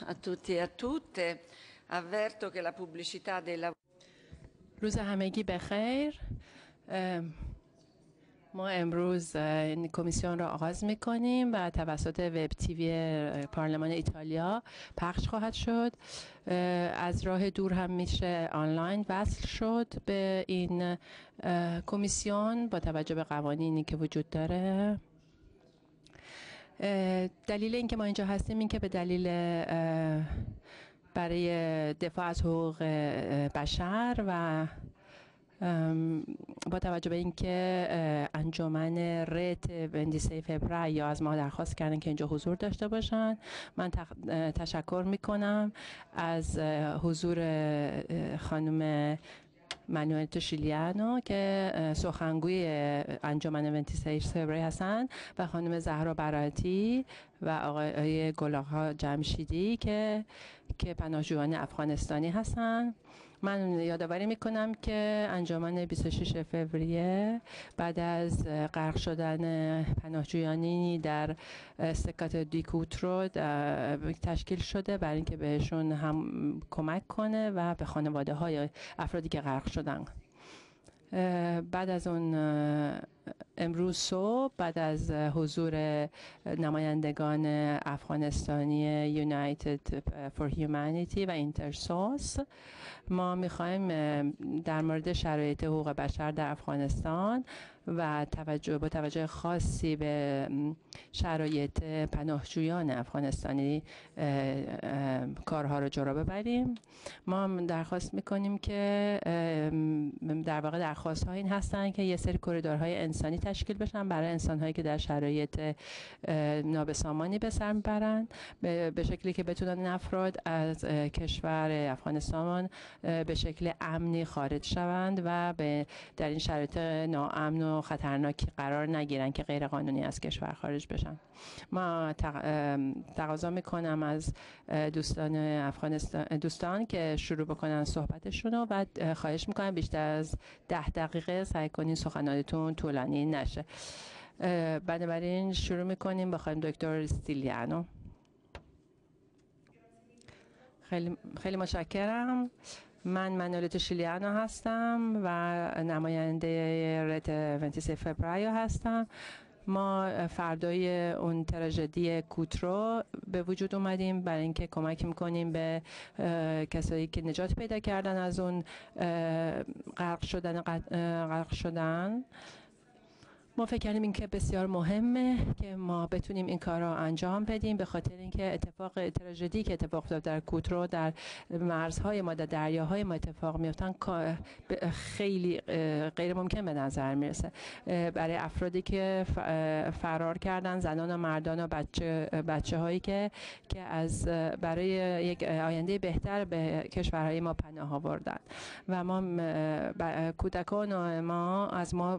a tutti e a tutte. Avverto che la pubblicità dei lavori. روز همگی بخیر. ما امروز این کمیسیون را آغاز می‌کنیم و توسط وب تیوی پارلمان ایتالیا پخش خواهد شد. از راه دور هم میشه آنلاین وصل شد به این کمیسیون با توجه به قوانینی که وجود داره. دلیل اینکه ما اینجا هستیم این که به دلیل برای دفاع از حقوق بشر و با توجه به اینکه انجمن رت 23 فوریه از ما درخواست کردن که اینجا حضور داشته باشن، من تشکر میکنم از حضور خانم مانوئل توشیلیانو که سخنگوی انجمن 23 فوریه هستند و خانم زهرا براتی و آقای گلاغا جمشیدی که پناهجویان افغانستانی هستند. من یادآوری میکنم که انجمن 26 فوریه بعد از غرق شدن پناهجویانی در سکات دیکوترو تشکیل شده برای اینکه بهشون هم کمک کنه و به خانواده های افرادی که غرق شدن. بعد از اون امروز صبح بعد از حضور نمایندگان افغانستانی United for Humanity و اینترسوس ما میخوایم در مورد شرایط حقوق بشر در افغانستان و با توجه خاصی به شرایط پناهجویان افغانستانی کارها رو جلو ببریم. ما درخواست میکنیم که در واقع درخواست ها این هستن که یه سری کریدورهای انسانی تشکیل بشن برای انسان‌هایی که در شرایط نابسامانی به سر میبرن به شکلی که بتونن این افراد از کشور افغانستان به شکل امنی خارج شوند و در این شرایط ناامن و خطرناکی قرار نگیرن که غیر قانونی از کشور خارج بشن. ما تقاضا میکنم از دوستان که شروع بکنن صحبتشون و خواهش میکنم بیشتر از 10 دقیقه سعی کنین سخنانتون طولانی نشه. بنابراین شروع میکنیم. بخوایم دکتر ستیلیانو. خیلی متشکرم. من مانوئل توشیلیانو هستم و نماینده رت 23 فوریه هستم. ما فردای اون تراژدی کوترو به وجود اومدیم برای اینکه کمک میکنیم به کسایی که نجات پیدا کردن از اون غرق شدن. ما فکر کردیم این که بسیار مهمه که ما بتونیم این کار را انجام بدیم به خاطر اینکه تراژدی که اتفاق افتاد در کوترو در مرزهای ما در دریاهای ما اتفاق میافتن خیلی غیر ممکن به نظر میرسه برای افرادی که فرار کردن، زنان و مردان و بچه هایی که از برای یک آینده بهتر به کشورهای ما پناه آوردن و ما کودکان ما از ما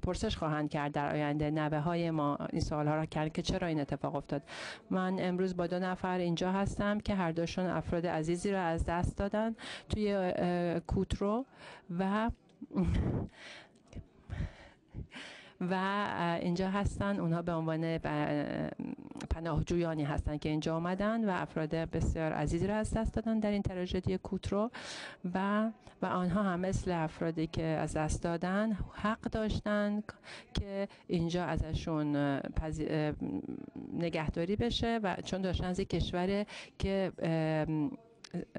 پرسش خواهند کرد در آینده. نوه های ما این سوال ها را کردن که چرا این اتفاق افتاد. من امروز با 2 نفر اینجا هستم که هر دوشون افراد عزیزی را از دست دادن توی کوترو و اینجا هستن. اونها به عنوان پناهجویانی هستن که اینجا آمدن و افراد بسیار عزیزی را از دست دادن در این تراژدی کوترو و آنها هم مثل افرادی که از دست دادن حق داشتن که اینجا ازشون نگهداری بشه و چون داشتن از یک کشور که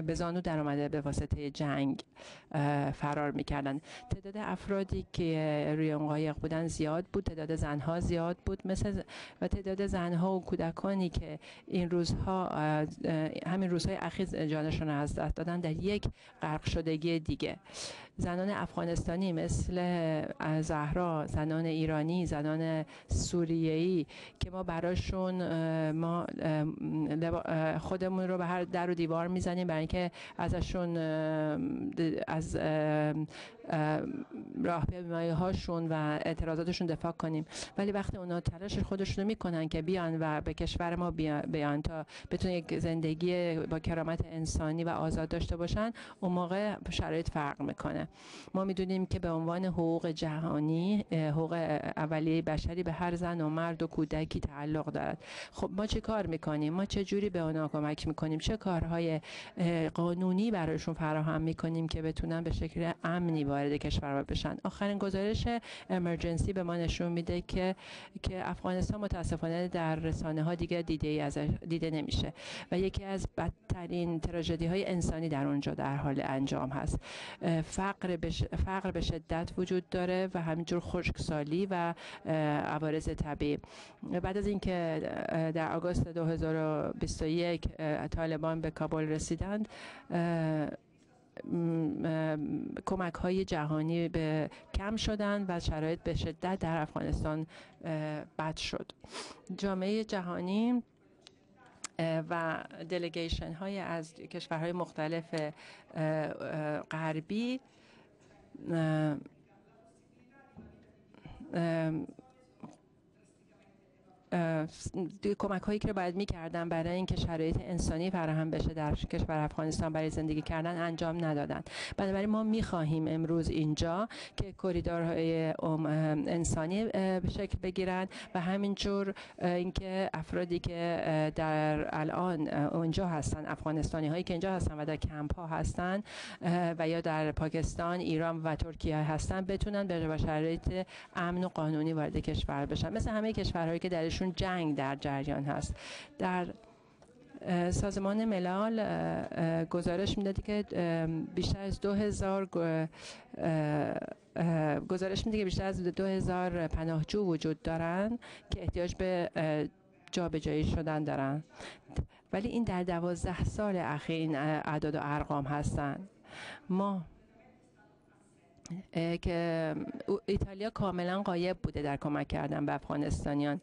به زانو در آمده به واسطه جنگ فرار میکردن. تعداد افرادی که روی اون قایق بودن زیاد بود، تعداد زنها زیاد بود و تعداد زنها و کودکانی که همین روزهای اخیر جانشون را از دست دادن در یک غرق شدگی دیگه. زنان افغانستانی مثل زهرا، زنان ایرانی، زنان سوریه‌ای که ما براشون خودمون رو به هر در و دیوار میزنیم برای اینکه ازشون از راهپیمایی هاشون و اعتراضاتشون دفاع کنیم، ولی وقتی اونا تلاش خودشون رو میکنن که بیان و به کشور ما بیان تا بتونن یک زندگی با کرامت انسانی و آزاد داشته باشن، اون موقع شرایط فرق میکنه. میکنه. ما میدونیم که به عنوان حقوق جهانی حقوق اولیه بشری به هر زن و مرد و کودکی تعلق دارد. خب ما چه کار میکنیم؟ ما چه جوری به اونا کمک میکنیم؟ چه کارهای قانونی برایشون فراهم میکنیم که بتونن به شکل امنی وارد کشور بشن؟ آخرین گزارش امرجنسی به ما نشون میده که افغانستان متاسفانه در رسانه ها دیگه دیده نمیشه و یکی از بدترین تراژدی های انسانی در اونجا در حال انجام هست. فقر به شدت وجود داره و همینجور خشکسالی و عوارض طبیعی. بعد از اینکه در آگوست 2021 طالبان به کابل رسیدند، کمک های جهانی به کم شدند و شرایط به شدت در افغانستان بد شد. جامعه جهانی و دلیگیشن های از کشورهای مختلف غربی کمک هایی که باید میکردن برای اینکه شرایط انسانی فراهم بشه در کشور افغانستان برای زندگی کردن انجام ندادن. بنابراین ما میخواهیم امروز اینجا که کریدورهای انسانی به شکل بگیرن و همینجور اینکه افرادی که در الان اونجا هستن، افغانستانی هایی که اینجا هستن و در کمپ ها هستن و یا در پاکستان، ایران و ترکیه هستن، بتونن به شرایط امن و قانونی وارد کشور بشن، مثل همه کشورهایی که درشون جنگ در جریان هست. در سازمان ملل گزارش میدادی که بیشتر از 2000 پناهجو وجود دارن که احتیاج به جابجایی شدن دارن، ولی این در 12 سال اخیر این اعداد و ارقام هستن. ما که ایتالیا کاملا غایب بوده در کمک کردن به افغانستانیان.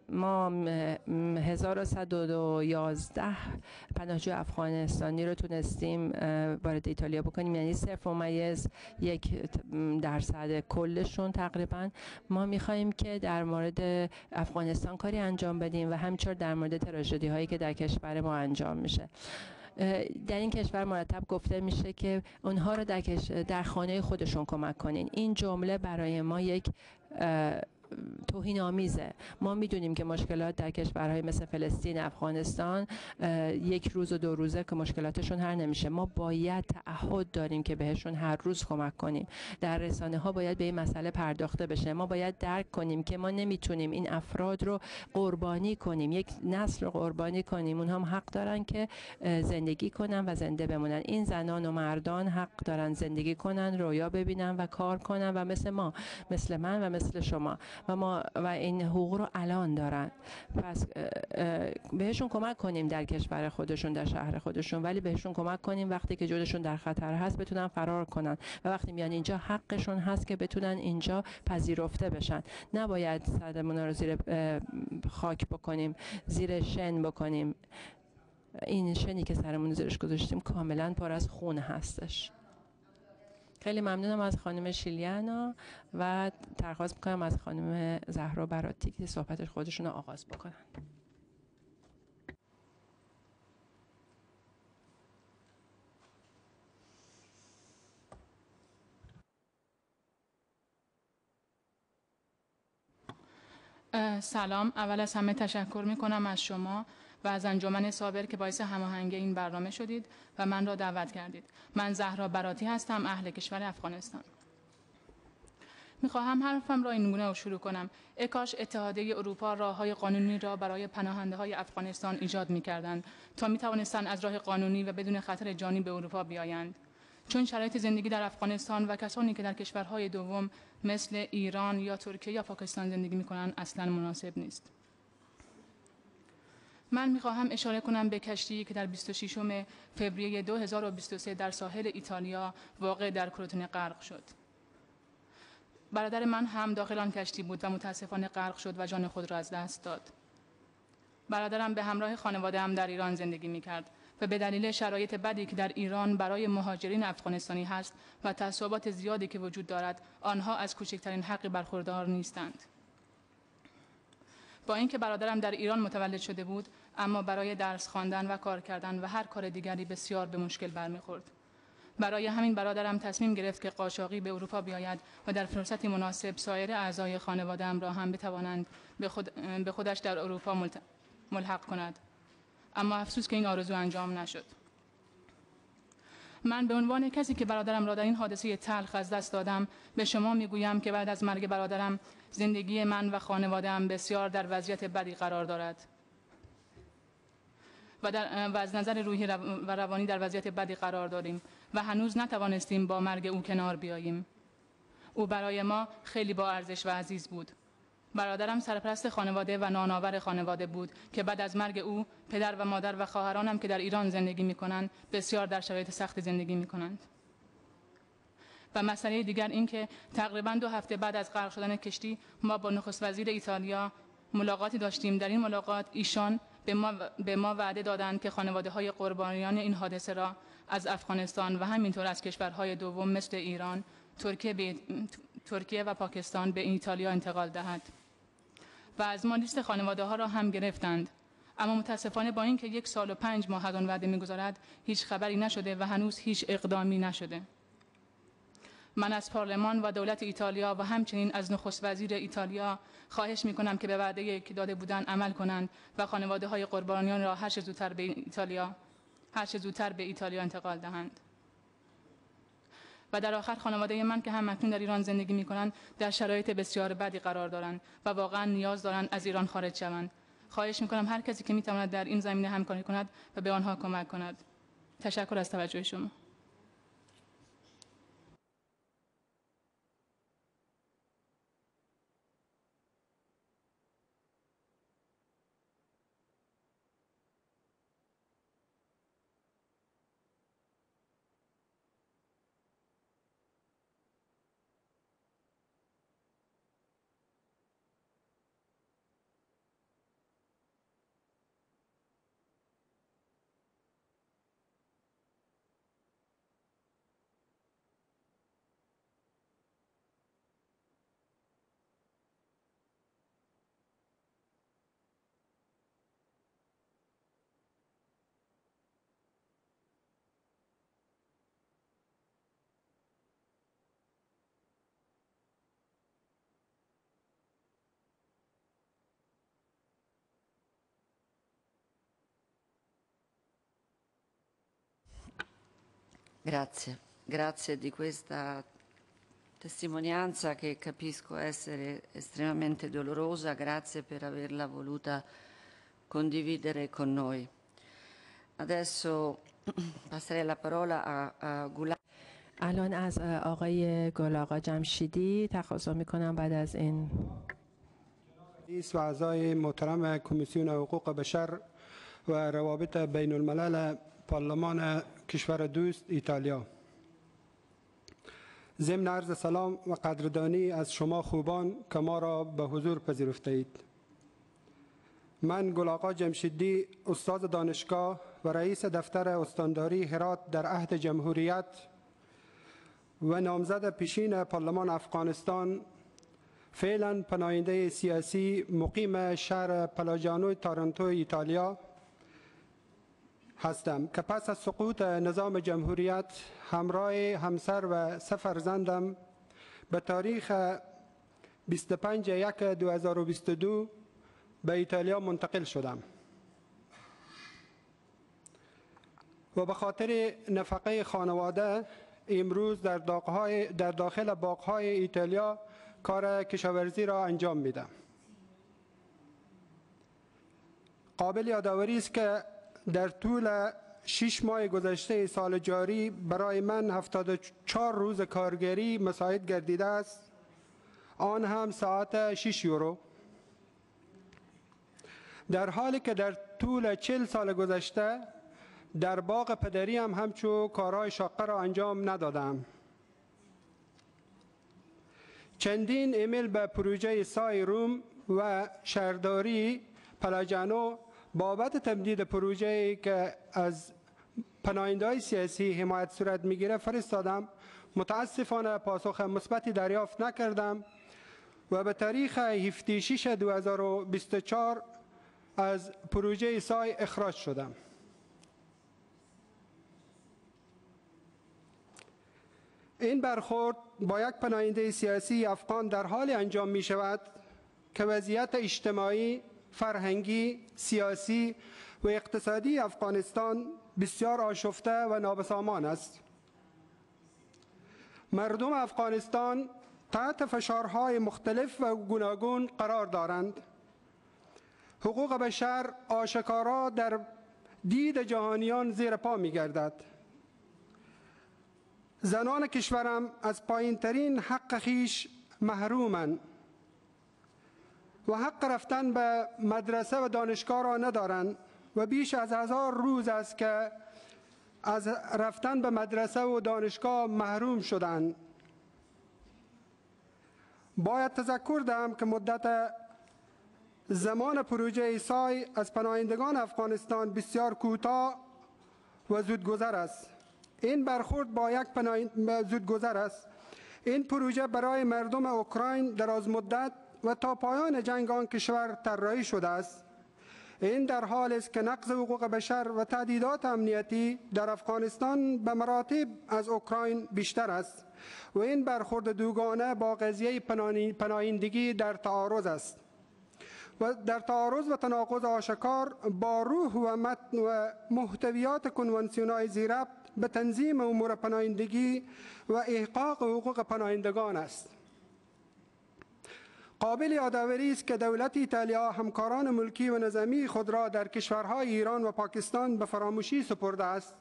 ما 1111 پناهجو افغانستانی رو تونستیم وارد ایتالیا بکنیم، یعنی 0.1% کلشون تقریبا. ما میخواییم که در مورد افغانستان کاری انجام بدیم و همینطور در مورد تراژدی هایی که در کشور ما انجام میشه. در این کشور مرتب گفته میشه که اونها رو در خانه خودشون کمک کنین. این جمله برای ما یک توهین آمیزه. ما میدونیم که مشکلات در کشورهای مثل فلسطین، افغانستان یک روز و 2 روزه که مشکلاتشون حل نمیشه. ما باید تعهد داریم که بهشون هر روز کمک کنیم. در رسانه ها باید به این مسئله پرداخته بشه. ما باید درک کنیم که ما نمیتونیم این افراد رو قربانی کنیم، یک نسل رو قربانی کنیم. اونها هم حق دارن که زندگی کنن و زنده بمونن. این زنان و مردان حق دارن زندگی کنن، رویا ببینن و کار کنن و مثل ما، مثل من و مثل شما و این حقوق رو الان دارن. پس بهشون کمک کنیم در کشور خودشون، در شهر خودشون، ولی بهشون کمک کنیم وقتی که جونشون در خطر هست بتونن فرار کنن و وقتی میان اینجا حقشون هست که بتونن اینجا پذیرفته بشن. نباید سرمون رو زیر خاک بکنیم، زیر شن بکنیم. این شنی که سرمون زیرش گذاشتیم کاملا پر از خون هستش. خیلی ممنونم از خانم شیلیانا و درخواست میکنم از خانم زهرا براتی که صحبتش خودشون رو آغاز بکنن. سلام. اول از همه تشکر میکنم از شما و از انجمن صابر که باعث هماهنگی این برنامه شدید و من را دعوت کردید. من زهرا براتی هستم، اهل کشور افغانستان. میخواهم حرفم را اینگونه شروع کنم: ای کاش اتحادیه اروپا راههای قانونی را برای پناهنده های افغانستان ایجاد میکردند تا میتوانستند از راه قانونی و بدون خطر جانی به اروپا بیایند، چون شرایط زندگی در افغانستان و کسانی که در کشورهای دوم مثل ایران یا ترکیه یا پاکستان زندگی میکنند اصلا مناسب نیست. من میخواهم اشاره کنم به کشتی که در 26 فوریه 2023 در ساحل ایتالیا واقع در کروتونه غرق شد. برادر من هم داخل آن کشتی بود و متاسفانه غرق شد و جان خود را از دست داد. برادرم به همراه خانواده هم در ایران زندگی میکرد و به دلیل شرایط بدی که در ایران برای مهاجرین افغانستانی هست و تعصبات زیادی که وجود دارد، آنها از کوچکترین حقی برخوردار نیستند. با اینکه برادرم در ایران متولد شده بود، اما برای درس خواندن و کار کردن و هر کار دیگری بسیار به مشکل برمیخورد. برای همین برادرم تصمیم گرفت که قاچاقی به اروپا بیاید و در فرصتی مناسب سایر اعضای خانواده‌ام را هم بتوانند به خودش در اروپا ملحق کند. اما افسوس که این آرزو انجام نشد. من به عنوان کسی که برادرم را در این حادثه تلخ از دست دادم به شما میگویم که بعد از مرگ برادرم زندگی من و خانواده‌ام بسیار در وضعیت بدی قرار دارد و از نظر روحی و روانی در وضعیت بدی قرار داریم و هنوز نتوانستیم با مرگ او کنار بیاییم. او برای ما خیلی با ارزش و عزیز بود. برادرم سرپرست خانواده و نانآور خانواده بود که بعد از مرگ او پدر و مادر و خواهرانم که در ایران زندگی می‌کنند بسیار در شرایط سخت زندگی می‌کنند. و مسئله دیگر این که تقریباً 2 هفته بعد از غرق شدن کشتی ما با نخست وزیر ایتالیا ملاقاتی داشتیم. در این ملاقات ایشان به ما وعده دادند که خانواده‌های قربانیان این حادثه را از افغانستان و همینطور از کشورهای دوم مثل ایران، ترکیه و پاکستان به ایتالیا انتقال دهد و از ما لیست خانواده‌ها را هم گرفتند. اما متاسفانه با اینکه 1 سال و 5 ماه از آن وعده می‌گذرد هیچ خبری نشده و هنوز هیچ اقدامی نشده. من از پارلمان و دولت ایتالیا و همچنین از نخست وزیر ایتالیا خواهش می‌کنم که به وعده که داده بودند عمل کنند و خانواده‌های قربانیان را هر چه زودتر به ایتالیا انتقال دهند. و در آخر خانواده من که هم اکنون در ایران زندگی می‌کنند در شرایط بسیار بدی قرار دارند و واقعا نیاز دارند از ایران خارج شوند. خواهش می‌کنم هر کسی که می‌تواند در این زمینه همکاری کند و به آنها کمک کند. تشکر از توجه شما. Grazie di questa testimonianza che capisco essere estremamente dolorosa. Grazie per averla voluta condividere con noi. Adesso passerei la parola a Gulam. الان از آقای گل آقا جمشیدی تقاضا میکنم بعد از این رئیس و اعضای محترم کمیسیون حقوق بشر و روابط بین الملل پارلمان کشور دوست ایتالیا، ضمن عرض سلام و قدردانی از شما خوبان که ما را به حضور پذیرفته اید. من گل آقا جمشیدی، استاد دانشگاه و رئیس دفتر استانداری هرات در عهد جمهوریت و نامزد پیشین پارلمان افغانستان، فعلا پناهنده سیاسی مقیم شهر پلاجانو تورنتو ایتالیا هستم که پس از سقوط نظام جمهوریت همراه همسر و 3 فرزندم به تاریخ 25/1/2022 به ایتالیا منتقل شدم و به خاطر نفقه خانواده امروز در داخل باغ‌های ایتالیا کار کشاورزی را انجام میدم. قابل یادآوری است که در طول 6 ماه گذشته سال جاری برای من 74 روز کارگری مساعد گردیده است، آن هم ساعت 6 یورو، در حالی که در طول 40 سال گذشته در باغ پدری هم همچو کارهای شاقه را انجام ندادم. چندین ایمیل به پروژه سای روم و شهرداری پلاجانو بابت تمدید پروژه‌ای که از پناهنده‌های سیاسی حمایت صورت می‌گیره فرستادم. متاسفانه پاسخ مثبتی دریافت نکردم و به تاریخ 17/6/2024 از پروژه سای اخراج شدم. این برخورد با یک پناهنده سیاسی افغان در حال انجام می شود که وضعیت اجتماعی، فرهنگی، سیاسی و اقتصادی افغانستان بسیار آشفته و نابسامان است. مردم افغانستان تحت فشارهای مختلف و گوناگون قرار دارند. حقوق بشر آشکارا در دید جهانیان زیر پا می گردد. زنان کشورم از پایین‌ترین حق خیش محرومند و حق رفتن به مدرسه و دانشگاه را ندارند و بیش از 1000 روز است که از رفتن به مدرسه و دانشگاه محروم شدند. باید تذکر دهم که مدت زمان پروژه سای از پناهندگان افغانستان بسیار کوتاه و زودگذر است. این برخورد با یک زودگذر است. این پروژه برای مردم اوکراین دراز مدت و تا پایان جنگ آن کشور طراحی شده است. این در حالی است که نقض حقوق بشر و تهدیدات امنیتی در افغانستان به مراتب از اوکراین بیشتر است و این برخورد دوگانه با قضیه پناهندگی در تعارض است و در تعارض و تناقض آشکار با روح و متن و محتویات کنوانسیون‌های ذی‌ربط به تنظیم امور پناهندگی و احقاق حقوق پناهندگان است. قابل یادآوری است که دولت ایتالیا همکاران ملکی و نظامی خود را در کشورهای ایران و پاکستان به فراموشی سپرده است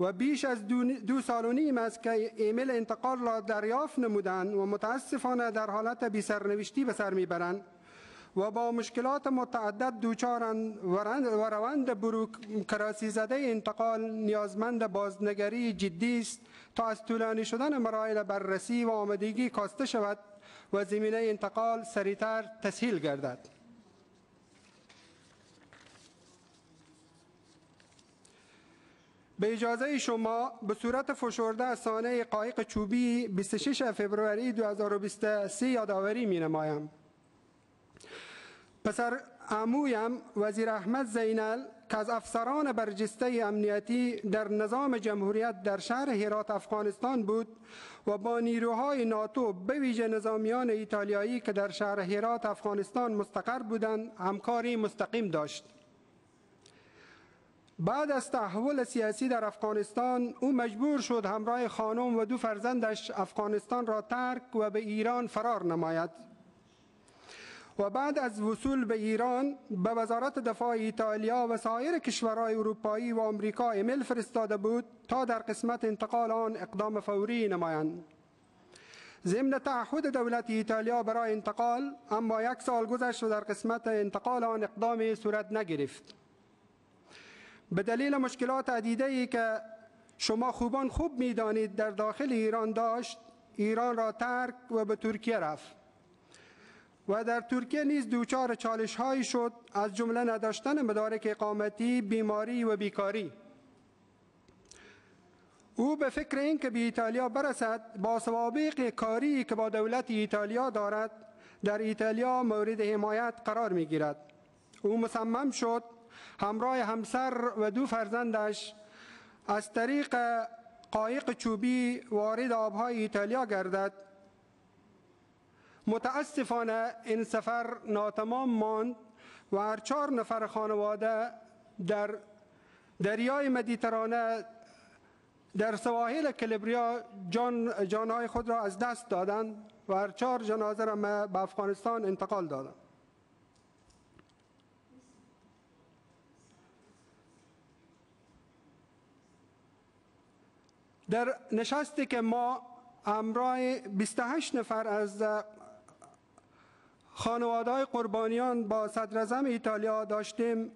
و بیش از 2 سال و نیم است که ایمیل انتقال را دریافت نمودند و متاسفانه در حالت بی سرنوشتی به سر میبرند و با مشکلات متعدد دوچارند و روند بروکراسی زده انتقال نیازمند بازنگری جدی است تا از طولانی شدن مراحل بررسی و آمادگی کاسته شود و زمینه انتقال سریعتر تسهیل گردد. به اجازه شما به صورت فشرده از سانحه قایق چوبی 26 فوریه 2023 یادآوری می نمایم. پسر عمویم وزیر احمد زینال که از افسران برجسته امنیتی در نظام جمهوریت در شهر هرات افغانستان بود و با نیروهای ناتو به ویژه نظامیان ایتالیایی که در شهر هرات افغانستان مستقر بودند همکاری مستقیم داشت. بعد از تحول سیاسی در افغانستان او مجبور شد همراه خانم و 2 فرزندش افغانستان را ترک و به ایران فرار نماید و بعد از وصول به ایران به وزارت دفاع ایتالیا و سایر کشورهای اروپایی و آمریکا ایمیل فرستاده بود تا در قسمت انتقال آن اقدام فوری نمایند. ضمن تعهد دولت ایتالیا برای انتقال اما 1 سال گذشت و در قسمت انتقال آن اقدامی صورت نگرفت. به دلیل مشکلات عدیده‌ای که شما خوب می‌دانید در داخل ایران داشت، ایران را ترک و به ترکیه رفت و در ترکیه نیز دوچار چالش‌هایی شد از جمله نداشتن مدارک اقامتی، بیماری و بیکاری. او به فکر این که به ایتالیا برسد با سوابق کاری که با دولت ایتالیا دارد در ایتالیا مورد حمایت قرار می‌گیرد. او مصمم شد همراه همسر و 2 فرزندش از طریق قایق چوبی وارد آبهای ایتالیا گردد. متاسفانه این سفر ناتمام ماند و هر 4 نفر خانواده در دریای مدیترانه در سواحل کلبریا جانهای خود را از دست دادند و هر 4 جنازه را به افغانستان انتقال دادند. در نشستی که ما همراه 28 نفر از خانواده‌های قربانیان با صدراعظم ایتالیا داشتیم،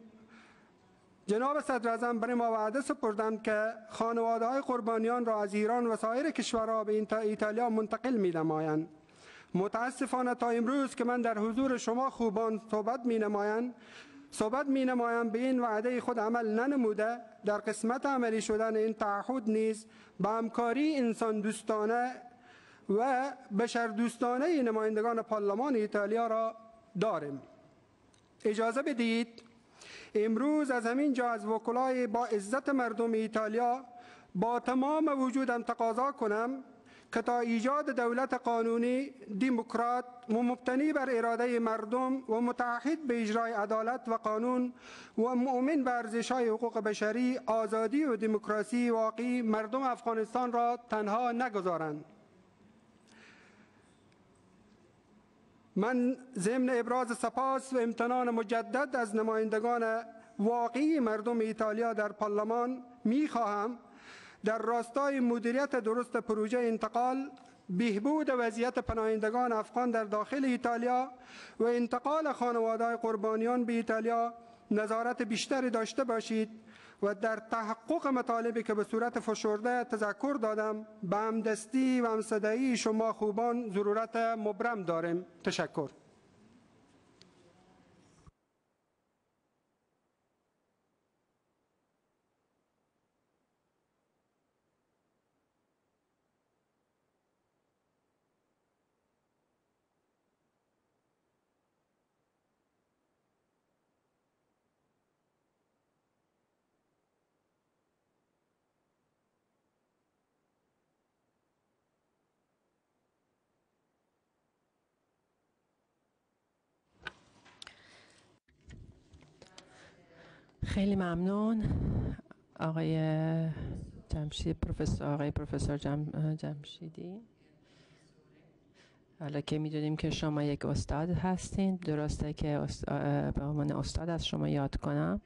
جناب صدراعظم برای ما وعده سپردند که خانواده‌های قربانیان را از ایران و سایر کشورها به ایتالیا منتقل می‌نمایند. متاسفانه تا امروز که من در حضور شما خوبان صحبت می‌نمایم به این وعده خود عمل ننموده. در قسمت عملی شدن این تعهد نیز به همکاری انسان دوستانه و بشر دوستانه نمایندگان پارلمان ایتالیا را داریم. اجازه بدهید امروز از همین جا از وکلای با عزت مردم ایتالیا با تمام وجودم تقاضا کنم که تا ایجاد دولت قانونی دموکرات و مبتنی بر اراده مردم و متعهد به اجرای عدالت و قانون و مؤمن به ارزش‌های حقوق بشری، آزادی و دموکراسی واقعی مردم افغانستان را تنها نگذارند. من ضمن ابراز سپاس و امتنان مجدد از نمایندگان واقعی مردم ایتالیا در پارلمان می‌خواهم در راستای مدیریت درست پروژه انتقال، بهبود وضعیت پناهندگان افغان در داخل ایتالیا و انتقال خانواده‌های قربانیان به ایتالیا نظارت بیشتری داشته باشید و در تحقق مطالبی که به صورت فشرده تذکر دادم به همدستی و همصدایی شما خوبان ضرورت مبرم داریم. تشکر. خیلی ممنون آقای پروفسور جمشیدی. حالا که میدونیم که شما یک استاد هستین، درسته که به عنوان استاد از شما یاد کنم.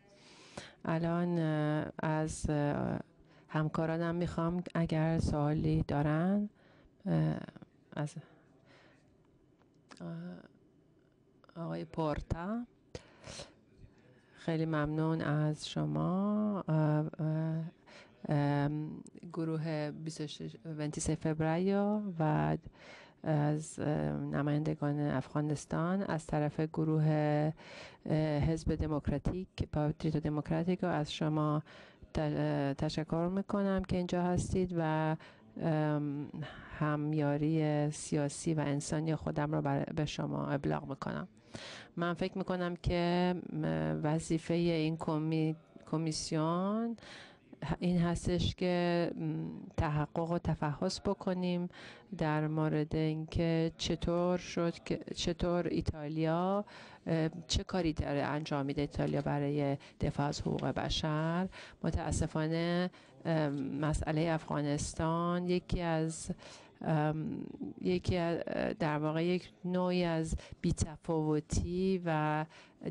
الان از همکارانم میخوام اگر سوالی دارن از آقای پورتا. خیلی ممنون از شما. گروه 26 فوریه و از نمایندگان افغانستان از طرف گروه حزب دموکراتیک پارتیتو دموکراتیکو از شما تشکر میکنم که اینجا هستید و همیاری سیاسی و انسانی خودم را به شما ابلاغ میکنم. من فکر میکنم که وظیفه این کمیسیون این هستش که تحقق و تفحص بکنیم در مورد اینکه چطور ایتالیا چه کاری داره انجام میده ایتالیا برای دفاع از حقوق بشر. متاسفانه مسئله افغانستان یکی در واقع یک نوعی از بی‌تفاوتی و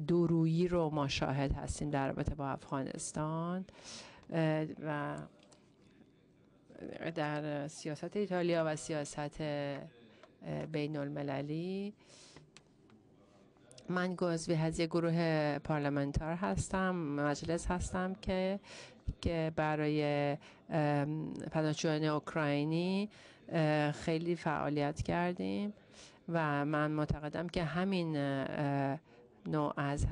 دورویی رو ما شاهد هستیم در رابطه با افغانستان و در سیاست ایتالیا و سیاست بین المللی. من عضو از یک گروه پارلمانتار هستم، مجلس هستم که برای پناهجویان اوکراینی خیلی فعالیت کردیم و من معتقدم که همین نوع از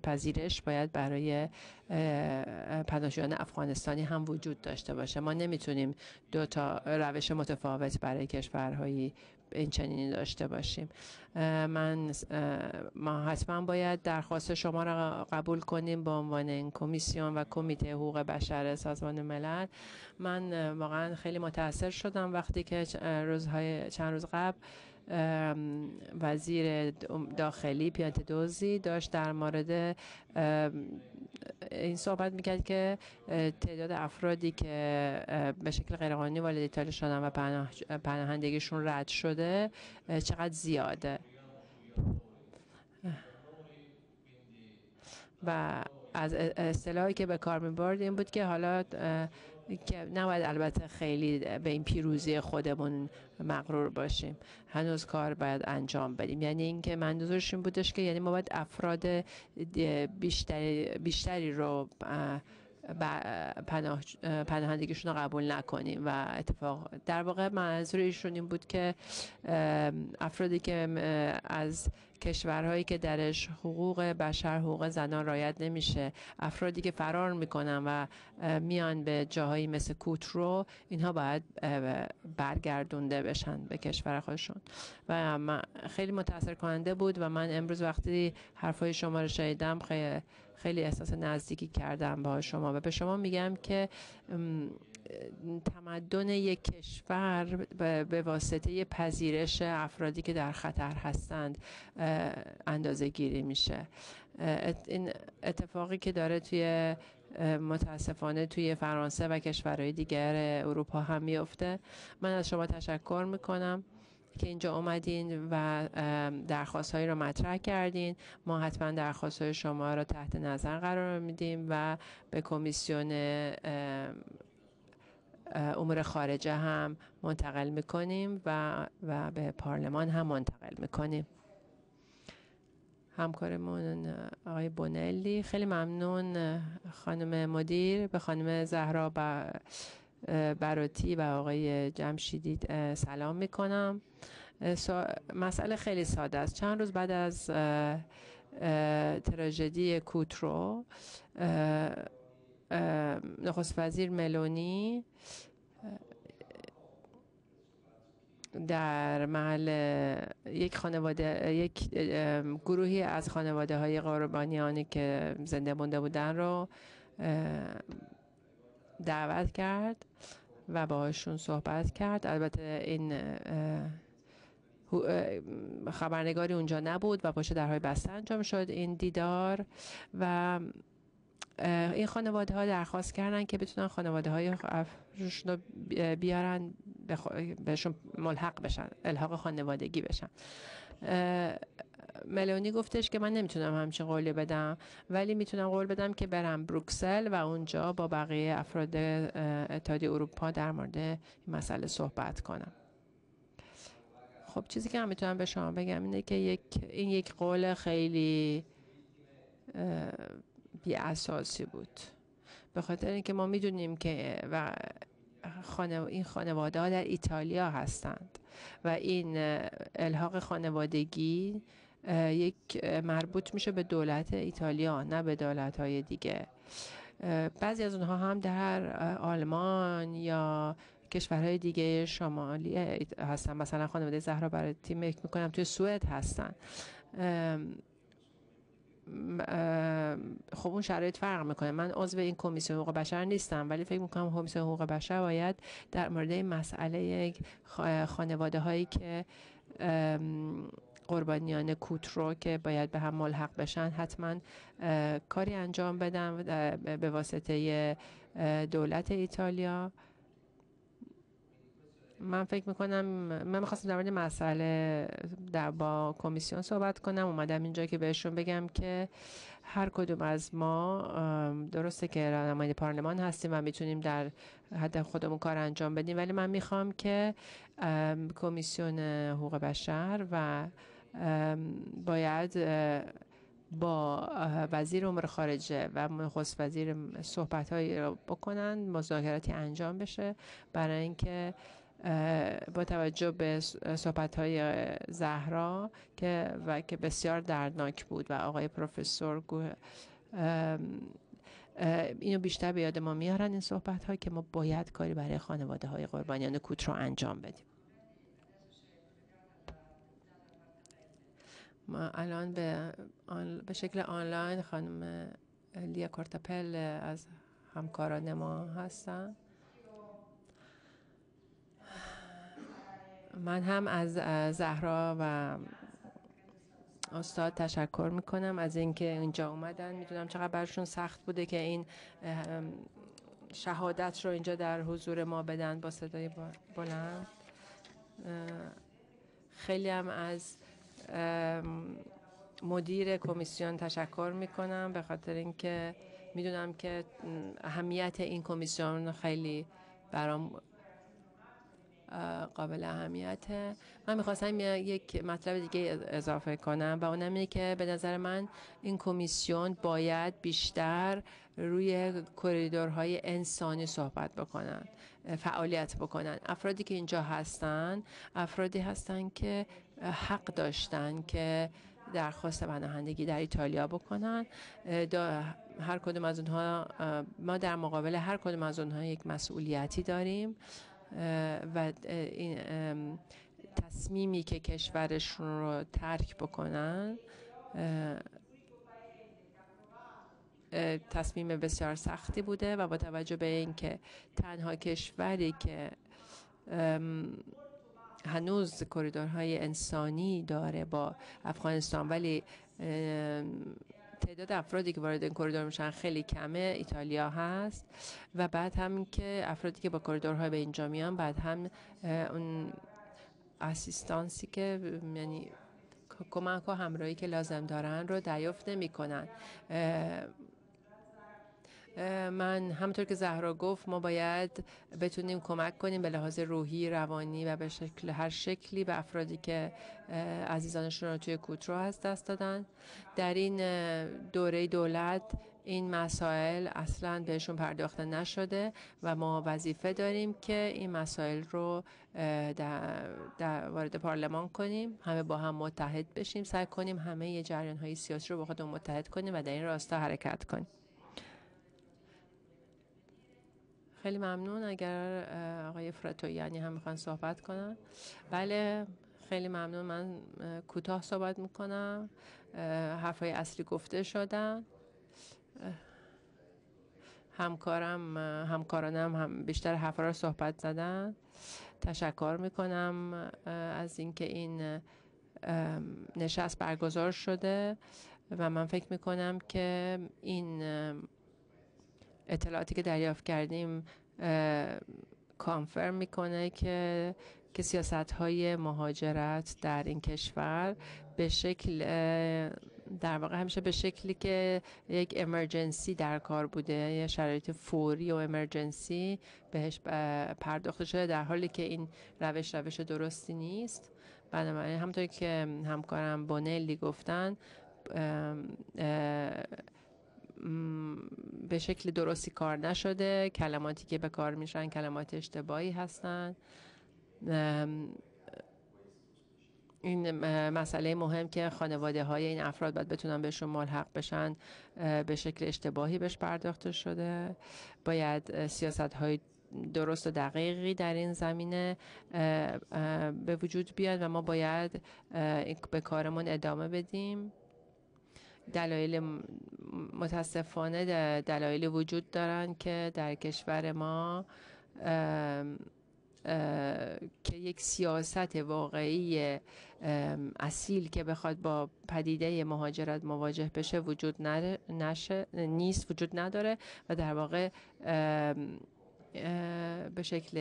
پذیرش باید برای پناهجویان افغانستانی هم وجود داشته باشه. ما نمیتونیم دو تا روش متفاوت برای کشورهایی این چنینی داشته باشیم. ما حتما باید درخواست شما را قبول کنیم به عنوان این کمیسیون و کمیته حقوق بشر سازمان ملل. من واقعا خیلی متاثر شدم وقتی که چند روز قبل وزیر داخلی پیانتدوزی داشت در مورد این صحبت میکرد که تعداد افرادی که به شکل غیرقانونی وارد ایتالیا شدن و پناهندگیشون رد شده چقدر زیاده و از اصطلاحی که به کار میبرد این بود که حالا که نباید البته خیلی به این پیروزی خودمون مغرور باشیم، هنوز کار باید انجام بدیم. یعنی اینکه منظورش این بودش که یعنی ما باید افراد بیشتری رو پناهندگیشون رو قبول نکنیم و اتفاق در واقع منظور ایشون این بود که افرادی که از کشورهایی که درش حقوق بشر، حقوق زنان رعایت نمیشه، افرادی که فرار میکنن و میان به جاهایی مثل کوترو، اینها باید برگردونده بشن به کشور خودشون. و خیلی متاثر کننده بود و من امروز وقتی حرفای شما رو شنیدم خیلی احساس نزدیکی کردم با شما و به شما میگم که تمدن یک کشور به واسطه پذیرش افرادی که در خطر هستند اندازه گیری میشه. این اتفاقی که داره توی متاسفانه توی فرانسه و کشورهای دیگر اروپا هم میفته. من از شما تشکر میکنم که اینجا اومدین و درخواست‌هایی رو مطرح کردین. ما حتما درخواست‌های شما رو تحت نظر قرار میدیم و به کمیسیون امور خارجه هم منتقل میکنیم و به پارلمان هم منتقل میکنیم. همکارمون آقای بونلی، خیلی ممنون خانم مدیر. به خانم زهرا براتی و آقای جمشیدی سلام میکنم. مسئله خیلی ساده است. چند روز بعد از تراژدی کوترو، نخست وزیر ملونی در محل یک گروهی از خانواده های قربانیانی که زنده مونده بودن رو دعوت کرد و باهاشون صحبت کرد. البته این خبرنگاری اونجا نبود و پشت درهای بسته انجام شد این دیدار و این خانواده ها درخواست کردن که بتونن خانواده های رو بیارن بهشون ملحق بشن، الحاق خانوادگی بشن. ملونی گفتش که من نمیتونم همچین قولی بدم، ولی میتونم قول بدم که برم بروکسل و اونجا با بقیه افراد اتحادیه اروپا در مورد این مسئله صحبت کنم. خب چیزی که من میتونم به شما بگم اینه که این یک قول خیلی بی اساسی بود، به خاطر اینکه ما میدونیم که این خانواده ها در ایتالیا هستند و این الحاق خانوادگی یک مربوط میشه به دولت ایتالیا، نه به دولت های دیگه. بعضی از اونها هم در آلمان یا کشورهای دیگه شمالی هستن، مثلا خانواده زهرا براتی فکر میکنم توی سوئد هستن. خب اون شرایط فرق میکنه. من عضو این کمیسیون حقوق بشر نیستم، ولی فکر میکنم کمیسیون حقوق بشر باید در مورد این مسئله خانواده هایی که قربانیان کوترو که باید به هم ملحق بشن حتما کاری انجام بدن به واسطه دولت ایتالیا. من فکر میکنم من میخواستم در مورد مسئله با کمیسیون صحبت کنم. اومدم اینجا که بهشون بگم که هر کدوم از ما درسته که نماینده پارلمان هستیم و میتونیم در حد خودمون کار انجام بدیم، ولی من میخوام که کمیسیون حقوق بشر و باید با وزیر امور خارجه و نخست وزیر صحبت‌هایی رو بکنن، مذاکراتی انجام بشه برای اینکه با توجه به صحبت‌های زهرا که بسیار دردناک بود و آقای پروفسور اینو بیشتر به یاد ما میارن این صحبت‌ها که ما باید کاری برای خانواده‌های قربانیان کوترو انجام بدیم. ما الان به شکل آنلاین خانم لیا کورتاپل از همکاران ما هستن. من هم از زهرا و استاد تشکر میکنم از اینکه اینجا اومدن. میدونم چقدر برشون سخت بوده که این شهادت رو اینجا در حضور ما بدن با صدای بلند. خیلی هم از مدیر کمیسیون تشکر میکنم به خاطر اینکه میدونم که اهمیت این کمیسیون خیلی برام قابل اهمیته. من میخواستم یک مطلب دیگه اضافه کنم و اونم اینه که به نظر من این کمیسیون باید بیشتر روی کریدورهای انسانی صحبت بکنن، فعالیت بکنن. افرادی که اینجا هستن افرادی هستن که حق داشتن که درخواست پناهندگی در ایتالیا بکنن. هر کدوم از اونها ما در مقابل هر کدوم از اونها یک مسئولیتی داریم و این تصمیمی که کشورشون رو ترک بکنن تصمیم بسیار سختی بوده و با توجه به اینکه تنها کشوری که هنوز کریدورهای انسانی داره با افغانستان، ولی تعداد افرادی که وارد این کریدور میشن خیلی کمه، ایتالیا هست. و بعد هم که افرادی که با کریدورها به اینجا میان، بعد هم اون اسیستانسی که یعنی کمک و همراهی که لازم دارن رو دریافت نمی‌کنن. من همونطور که زهرا گفت، ما باید بتونیم کمک کنیم به لحاظ روحی، روانی و به شکل هر شکلی به افرادی که عزیزانشون رو توی کوترو از دست دادن. در این دوره دولت این مسائل اصلا بهشون پرداخته نشده و ما وظیفه داریم که این مسائل رو وارد پارلمان کنیم، همه با هم متحد بشیم، سعی کنیم همه جریان‌های سیاسی رو با خودمون متحد کنیم و در این راستا حرکت کنیم. خیلی ممنون. اگر آقای فراتویانی هم میخوان صحبت کنن. بله، خیلی ممنون. من کوتاه صحبت میکنم. حرفای اصلی گفته شدن. همکارانم هم بیشتر حرفا رو صحبت زدن. تشکر میکنم از اینکه این نشست برگزار شده و من فکر میکنم که این اطلاعاتی که دریافت کردیم کانفرم میکنه که سیاست‌های مهاجرت در این کشور به شکل در واقع همیشه به شکلی که یک امرجنسی در کار بوده، یه شرایط فوری و امرجنسی بهش پرداخته شده، در حالی که این روش درستی نیست. بنابراین همونطوری که همکارم بونلی گفتن، به شکل درستی کار نشده. کلماتی که به کار میشن کلمات اشتباهی هستن. این مسئله مهم که خانواده های این افراد باید بتونن بهشون ملحق بشن، به شکل اشتباهی بهش پرداخته شده. باید سیاست های درست و دقیقی در این زمینه به وجود بیاد و ما باید به کارمون ادامه بدیم. متاسفانه دلایلی وجود دارن که در کشور ما که یک سیاست واقعی اصیل که بخواد با پدیده مهاجرت مواجه بشه وجود نداره و در واقع به شکل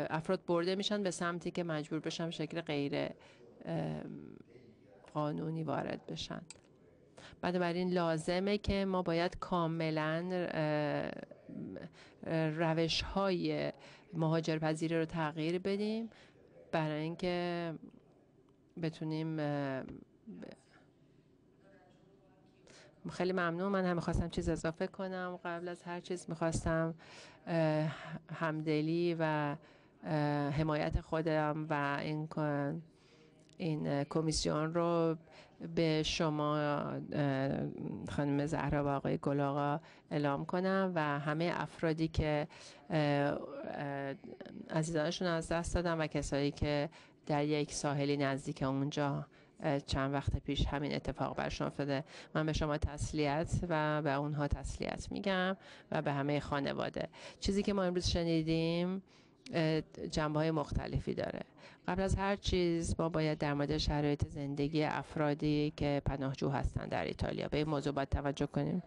افراد برده میشن به سمتی که مجبور بشن به شکل غیر قانونی وارد بشن. بنابراین لازمه که ما باید کاملا روش‌های مهاجرپذیری رو تغییر بدیم برای اینکه بتونیم. خیلی ممنون. من هم می‌خواستم چیز اضافه کنم. قبل از هر چیز می‌خواستم همدلی و حمایت خودم و این کمیسیون رو به شما خانم زهرا و آقای گلاغا اعلام کنم و همه افرادی که عزیزانشون از دست دادن و کسایی که در یک ساحلی نزدیک اونجا چند وقت پیش همین اتفاق برشون افتاده. من به شما تسلیت و به اونها تسلیت میگم و به همه خانواده. چیزی که ما امروز شنیدیم جنبه‌های مختلفی داره. قبل از هر چیز ما باید در مورد شرایط زندگی افرادی که پناهجو هستند در ایتالیا به این موضوع باید توجه کنیم.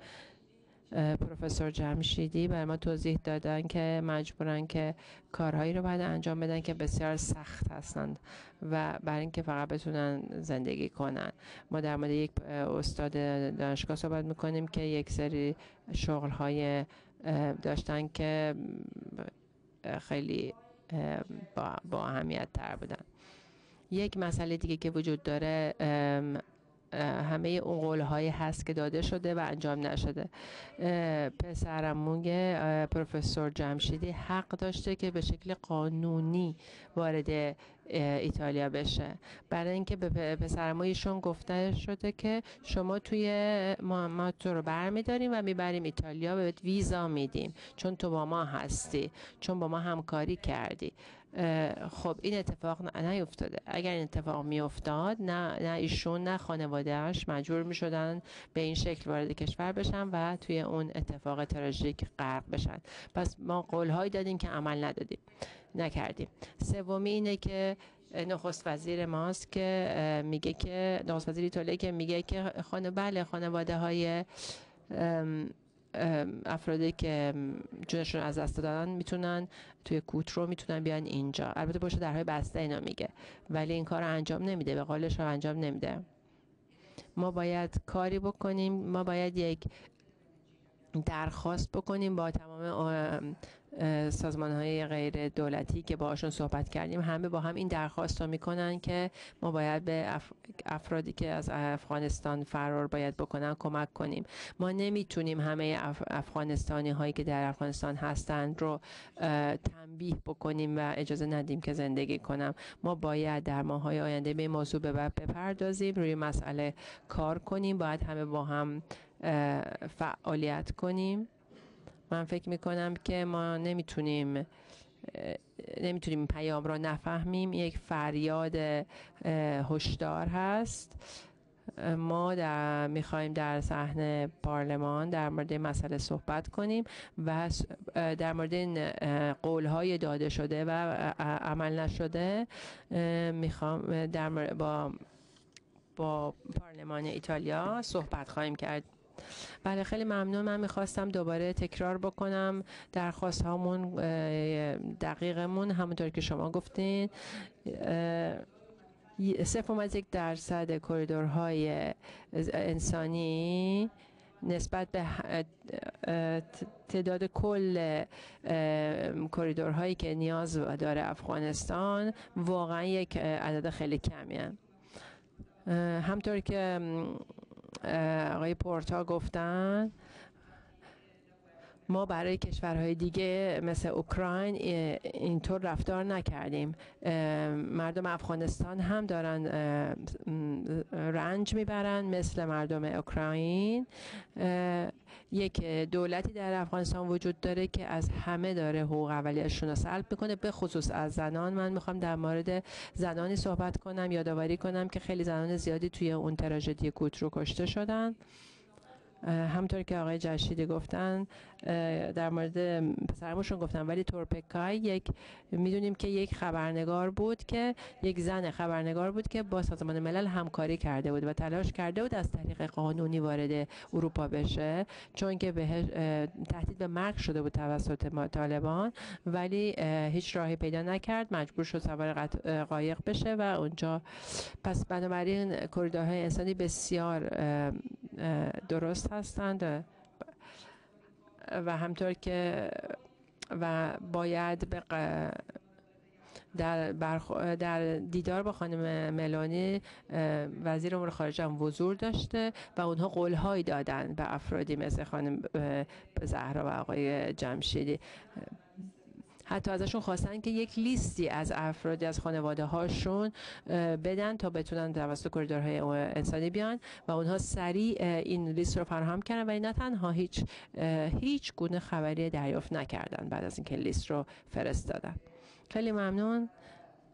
پروفسور جمشیدی برای ما توضیح دادن که مجبورن که کارهایی رو باید انجام بدن که بسیار سخت هستند و برای اینکه فقط بتونن زندگی کنن. ما در مورد یک استاد دانشگاه صحبت میکنیم که یک سری شغل‌های داشتن که خیلی با اهمیت تر بودن. یک مسئله دیگه که وجود داره، همه اون قول‌هایی هست که داده شده و انجام نشده. پسرعموی پروفسور جمشیدی حق داشته که به شکل قانونی وارد ایتالیا بشه، برای اینکه به پسرعمویشون گفته شده که شما ما تو رو برمیداریم و میبریم ایتالیا، بهت ویزا میدیم چون تو با ما هستی، چون با ما همکاری کردی. خب این اتفاق نیفتاده. اگر این اتفاق میافتاد نه ایشون نه خانواده‌اش مجبور میشدن به این شکل وارد کشور بشن و توی اون اتفاق تراژیک غرق بشن. پس ما قول‌هایی دادیم که عمل نکردیم. سومی اینه که نخست وزیر ماست که میگه که نخست وزیر ایتالیا که میگه که خانواده های افرادی که جونشون از دست دادن میتونن توی کوترو میتونن بیان اینجا. البته پشت درهای بسته اینا میگه، ولی این کار رو انجام نمیده، به قولش رو انجام نمیده. ما باید کاری بکنیم، ما باید یک درخواست بکنیم با تمام سازمان‌های غیر دولتی که باهاشون صحبت کردیم. همه با هم این درخواست رو میکنن که ما باید به افرادی که از افغانستان فرار باید بکنن کمک کنیم. ما نمیتونیم همه افغانستانی هایی که در افغانستان هستند رو تنبیه بکنیم و اجازه ندیم که زندگی کنم. ما باید در ماه‌های آینده به این موضوع بپردازیم، روی مسئله کار کنیم، باید همه با هم فعالیت کنیم. من فکر میکنم که ما نمیتونیم پیام را نفهمیم. یک فریاد هشدار هست. ما میخوایم در صحن پارلمان در مورد این مسئله صحبت کنیم و در مورد این قولهای داده شده و عمل نشده میخوام با پارلمان ایتالیا صحبت خواهیم کرد. بله خیلی ممنون. من میخواستم دوباره تکرار بکنم درخواست هامون دقیقمون همونطور که شما گفتین. 0.1% کریدورهای انسانی نسبت به تعداد کل کریدورهایی که نیاز داره افغانستان واقعا یک عدد خیلی کمیه. همطور که آقای پورتا گفتن ما برای کشورهای دیگه مثل اوکراین اینطور رفتار نکردیم. مردم افغانستان هم دارن رنج میبرن مثل مردم اوکراین. یک دولتی در افغانستان وجود داره که از همه داره حقوق اولیه‌شون رو سلب میکنه، به خصوص از زنان. من میخوام در مورد زنانی صحبت کنم، یادآوری کنم که خیلی زنان زیادی توی اون تراژدی کوترو کشته شدن. همطور که آقای جمشیدی گفتن در مورد پسرموشون گفتن، ولی تورپکای میدونیم که یک خبرنگار بود که یک زن خبرنگار بود که با سازمان ملل همکاری کرده بود و تلاش کرده بود از طریق قانونی وارد اروپا بشه، چون که بهش تهدید به مرگ شده بود توسط طالبان، ولی هیچ راهی پیدا نکرد، مجبور شد سوار قایق بشه و اونجا. پس بنابراین کریدورهای انسانی بسیار درست هستند و همطور که و باید در دیدار با خانم ملانی وزیر امور خارجه هم حضور داشته و اونها قول‌هایی دادن به افرادی مثل خانم زهرا و آقای جمشیدی. حتی ازشون خواستن که یک لیستی از افرادی از خانواده هاشون بدن تا بتونن توسط کریدورهای انسانی بیان و اونها سریع این لیست رو فراهم کردن و نه تنها هیچ گونه خبری دریافت نکردن بعد از اینکه لیست رو فرستادن. خیلی ممنون.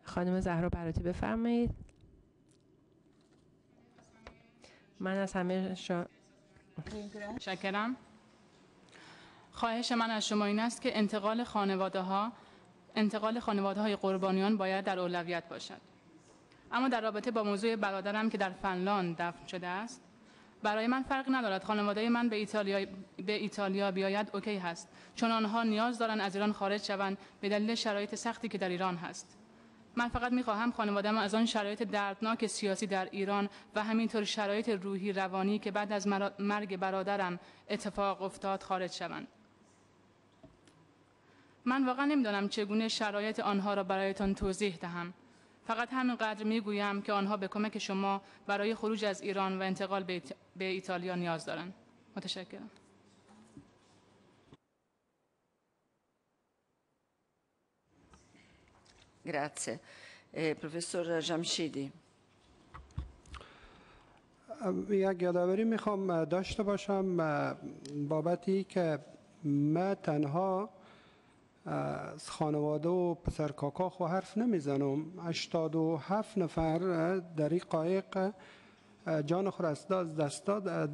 خانم زهرا براتی بفرمایید. من از همه شکرم. خواهش من از شما این است که انتقال خانواده های قربانیان باید در اولویت باشد. اما در رابطه با موضوع برادرم که در فنلاند دفن شده است، برای من فرق ندارد خانواده من به ایتالیا بیاید اوکی هست، چون آنها نیاز دارند از ایران خارج شوند به دلیل شرایط سختی که در ایران هست. من فقط می‌خواهم خانواده‌ام از آن شرایط دردناک سیاسی در ایران و همینطور شرایط روحی روانی که بعد از مرگ برادرم اتفاق افتاد خارج شوند. من واقعا نمی‌دانم چگونه شرایط آنها را برایتان توضیح دهم. فقط همینقدر میگویم که آنها به کمک شما برای خروج از ایران و انتقال به ایتالیا نیاز دارند. متشکرم. Grazie. Professor Jamshidi. یک یادآوری میخوام داشته باشم بابتی که ما تنها از خانواده و پسر کاکا خو حرف نمیزنم. 87 نفر در این قایق جان خود از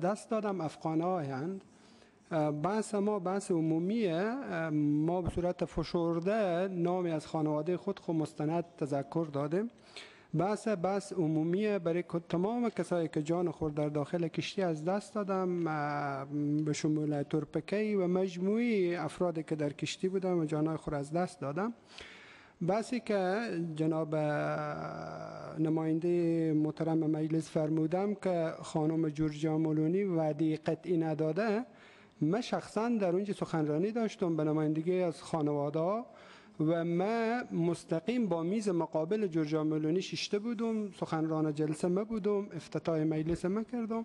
دست دادم افغان‌هایند. بحث ما بحث عمومیه. ما به صورت فشرده نامی از خانواده خود مستند تذکر دادیم. بحث عمومیه برای تمام کسایی که جان خود در داخل کشتی از دست دادم، به شمول ترپکی و مجموعی افرادی که در کشتی بودن و جانای خود از دست دادم. بحثی که جناب نماینده محترم مجلس فرمودم که خانم جورجیا مولونی وعده قطعی نداده، من شخصا در اونجا سخنرانی داشتم به نمایندگی از خانواده و من مستقیم با میز مقابل جورجیا مولونی شیشته بودم، سخنران جلسه ما بودم، افتتاح مجلس ما کردم.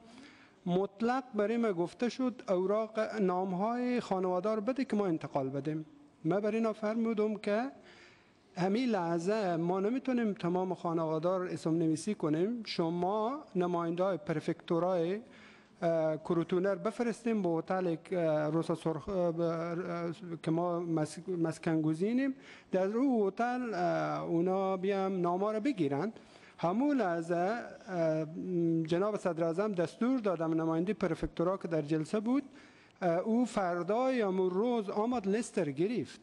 مطلق برای ما گفته شد اوراق نامهای خانواده رو بده که ما انتقال بدیم. من برای اینا فرمودم که همین لحظه ما نمیتونیم تمام خانواده رو اسم نویسی کنیم. شما نماینده های پرفکتورای کروتونر بفرستیم به هتل روسا سرخ که ما مسکن گزینیم، در رو هتل اونا بیام نامه رو بگیرن. همون لحظه جناب صدر اعظم دستور دادم نماینده پرفکتورا که در جلسه بود، او فردا یا روز آمد لیست رو گرفت،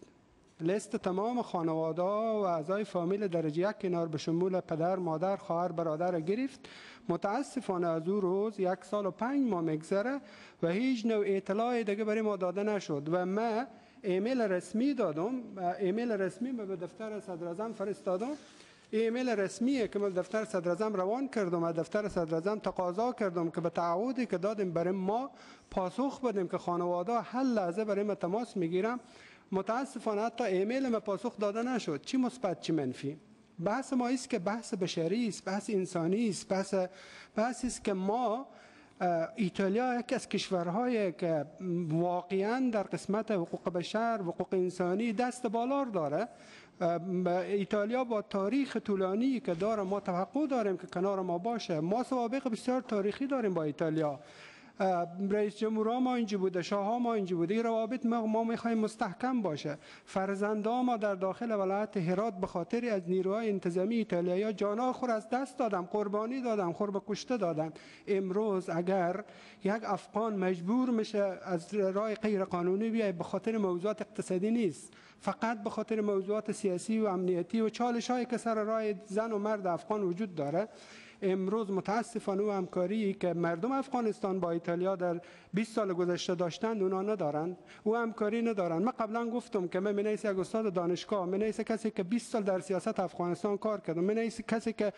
لیست تمام خانواده و اعضای فامیل درجه یک کنار به شمول پدر، مادر، خواهر، برادر گرفت. متاسفانه از او روز 1 سال و 5 ماه میگذره و هیچ نوع اطلاعی دیگه برای ما داده نشد و من ایمیل رسمی دادم. ایمیل رسمی به دفتر صدر اعظم فرستادم. ایمیل رسمیه که من دفتر صدر اعظم روان کردم و دفتر صدر اعظم تقاضا کردم که به تعهدی که دادیم برای ما پاسخ بدیم که خانواده هر لحظه برای ما تماس میگیرم. متاسفانه حتی ایمیل ما پاسخ داده نشد، چی مثبت چی منفی. بحث ما است که بحث بشری است، بحث انسانی است، بحث است که ما ایتالیا یکی از کشورهای که واقعا در قسمت حقوق بشر، حقوق انسانی دست بالا داره. ایتالیا با تاریخ طولانی که داره ما توقع داریم که کنار ما باشه. ما سوابق بسیار تاریخی داریم با ایتالیا. رئیس جمهورها ما اینجا بوده، شاهها ما اینجا بوده. این روابط ما میخوایم مستحکم باشه. فرزندان ما در داخل ولایت هرات به خاطر از نیروهای انتظامی ایتالیایی جانا خود از دست دادن، قربانی دادن، خود کشته دادن. امروز اگر یک افغان مجبور میشه از راه غیر قانونی بیای، به خاطر موضوعات اقتصادی نیست، فقط به خاطر موضوعات سیاسی و امنیتی و چالش‌هایی که سر راه زن و مرد افغان وجود داره. امروز متاسفانه و همکاری که مردم افغانستان با ایتالیا در 20 سال گذشته داشتند اونا ندارند، او همکاری ندارند. من قبلا گفتم که من منیس یک استاد دانشگاه، منیس کسی که 20 سال در سیاست افغانستان کار کردم، منیس کسی که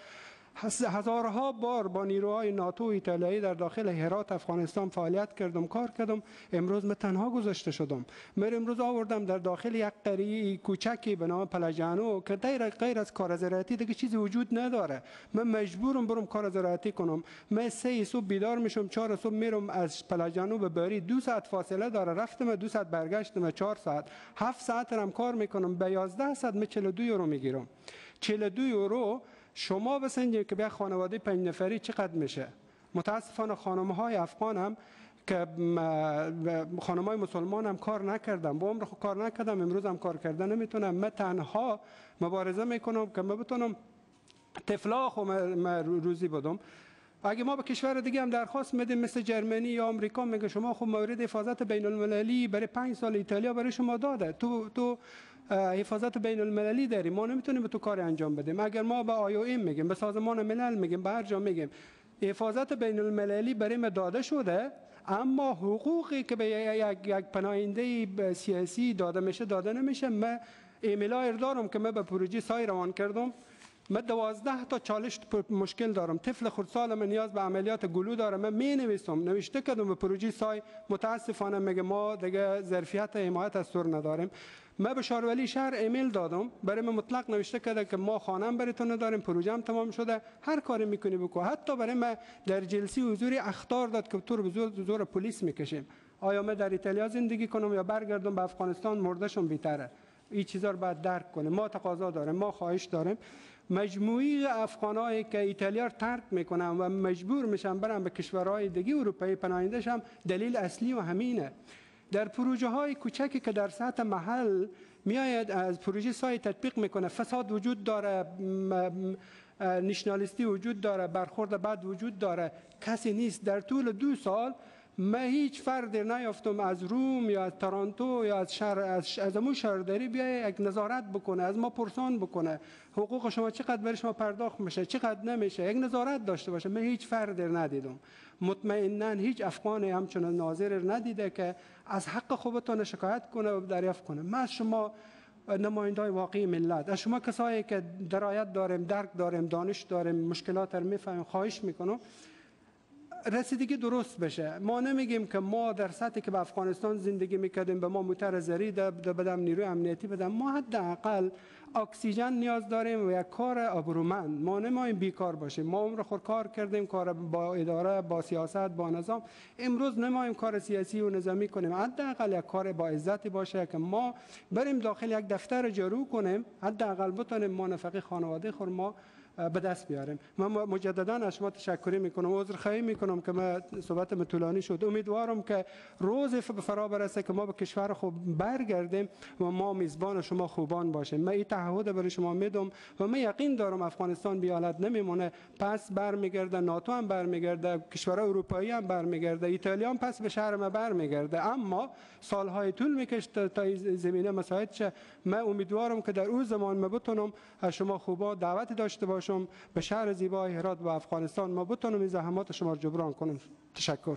هزارها بار با نیروهای ناتو ایتالیایی در داخل هرات افغانستان فعالیت کردم، کار کردم. امروز من تنها گذاشته شدم. من امروز آوردم در داخل یک قریه کوچکی به نام پلاجانو که غیر از کار زراعتی دیگه چیزی وجود نداره. من مجبورم برم کار زراعتی کنم. من 3 صبح بیدار میشم، 4 صبح میرم از پلاجانو به باری، 2 ساعت فاصله داره، رفتم 2 ساعت برگشتم 4 ساعت، 7 ساعت هم کار میکنم. به 11 ساعت من 42 یورو میگیرم. 42 یورو شما بسنجید که به خانواده 5 نفری چقدر میشه. متاسفانه خانم‌های افغان هم که خانم‌های مسلمان هم کار نکردم، با عمر خود کار نکردم، امروز هم کار کردن نمیتونم. من تنها مبارزه میکنم که من بتونم طفلا خو روزی بدم. اگه ما به کشور دیگه هم درخواست میدیم مثل جرمنی یا آمریکا، میگه شما خب مورد حفاظت بین المللی برای 5 سال ایتالیا برای شما داده، تو حفاظت بین المللی داری، ما نمیتونیم به تو کار انجام بدیم. اگر ما به IOM میگیم، به سازمان ملل میگیم، به هر جا میگیم حفاظت بین المللی برای ما داده شده، اما حقوقی که به یک پناهنده سیاسی داده میشه داده نمیشه. من ایمیل دارم که من به پروژه سای روان کردم. من 12 تا چالش مشکل دارم. طفل خردسال من نیاز به عملیات گلو داره. من می نویسم، نوشته کردم به پروژه سای، متاسفانه میگه ما دیگه ظرفیت حمایت از سر نداریم. من به شارولی شهر ایمیل دادم، برای من مطلق نوشته کرده که ما خانم براتون نداریم، پروژه هم تمام شده، هر کاری میکنی بکو. حتی برای من در جلسه حضوری اخطار داد که تو رو به زور پلیس میکشیم. آیا من در ایتالیا زندگی کنم یا برگردم به افغانستان؟ مردشم بیتره. این چیزا رو باید درک کنیم. ما تقاضا داریم، ما خواهش داریم. مجموعی افغانایی که ایتالیا رو ترک میکنن و مجبور میشن برن به کشورهای دیگه اروپایی پناهنده‌شم، دلیل اصلی و همینه. در پروژه های کوچکی که در سطح محل میآید از پروژه سای تطبیق میکنه، فساد وجود داره، نشنالیستی وجود داره، برخورد بد وجود داره، کسی نیست. در طول 2 سال من هیچ فرد نیافتم از روم یا از تورنتو یا از شهر از امون شهرداری بیای یک نظارت بکنه، از ما پرسان بکنه حقوق شما چقدر برای شما پرداخت میشه، چقدر نمیشه، یک نظارت داشته باشه. من هیچ فرد ندیدم، مطمئنا هیچ افغانی همچنان ناظر ندیده که از حق خوبتان شکایت کنه و دریافت کنه. من شما نمایندای واقعی ملت، از شما کسایی که درایت داریم، درک داریم، دانش داریم، مشکلات رو میفهمیم، خواهش میکنم رسیدگی درست بشه. ما نمیگیم که ما در سطحی که به افغانستان زندگی میکردیم به ما موتر زری بدم، نیروی امنیتی بدم. ما حداقل اکسیژن نیاز داریم و یک کار ابرومند. ما نماییم بیکار باشیم. ما عمر خود کار کردیم، کار با اداره، با سیاست، با نظام. امروز نماییم کار سیاسی و نظامی کنیم، حداقل یک کار با عزتی باشه که ما بریم داخل یک دفتر جارو کنیم، حداقل بتونیم ما نفقه خانواده خود ما به دست بیاریم. من مجددا از شما تشکر میکنم، عذرخواهی میکنم که من صحبتم طولانی شد. امیدوارم که روز فرا برسه که ما به کشور خود برگردیم و ما میزبان شما خوبان باشیم. من این تعهد برای شما میدم و من یقین دارم افغانستان بی حالت نمیمونه. پس برمیگرده، ناتو هم برمیگرده، کشورهای اروپایی هم برمیگرده، ایتالیا هم پس به شهر ما برمیگرده، اما سالهای طول میکشه تا زمینه مساعد شه. من امیدوارم که در اون زمان ما بتونم از شما خوبا دعوت داشته باشم به شهر زیبای هرات و افغانستان، ما بتونم این زحمات شما رو جبران کنم. تشکر.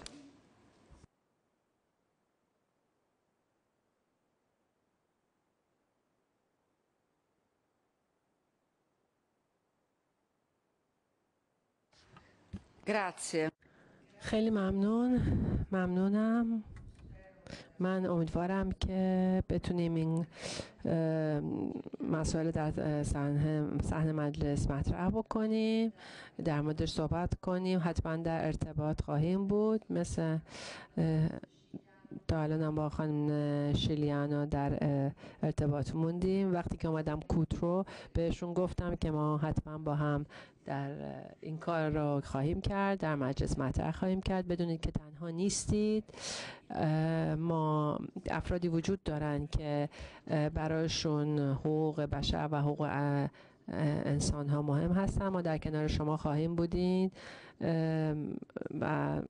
Grazie. خیلی ممنونم. من امیدوارم که بتونیم این مسائل در صحن مجلس مطرح بکنیم، در موردش صحبت کنیم. حتما در ارتباط خواهیم بود، مثل تا الان هم با خانم شیلیانو در ارتباط موندیم. وقتی که اومدم کوترو بهشون گفتم که ما حتما با هم در این کار رو خواهیم کرد، در مجلس مطرح خواهیم کرد. بدونید که تنها نیستید. ما افرادی وجود دارن که برایشون حقوق بشر و حقوق انسان ها مهم هستن. ما در کنار شما خواهیم بودین و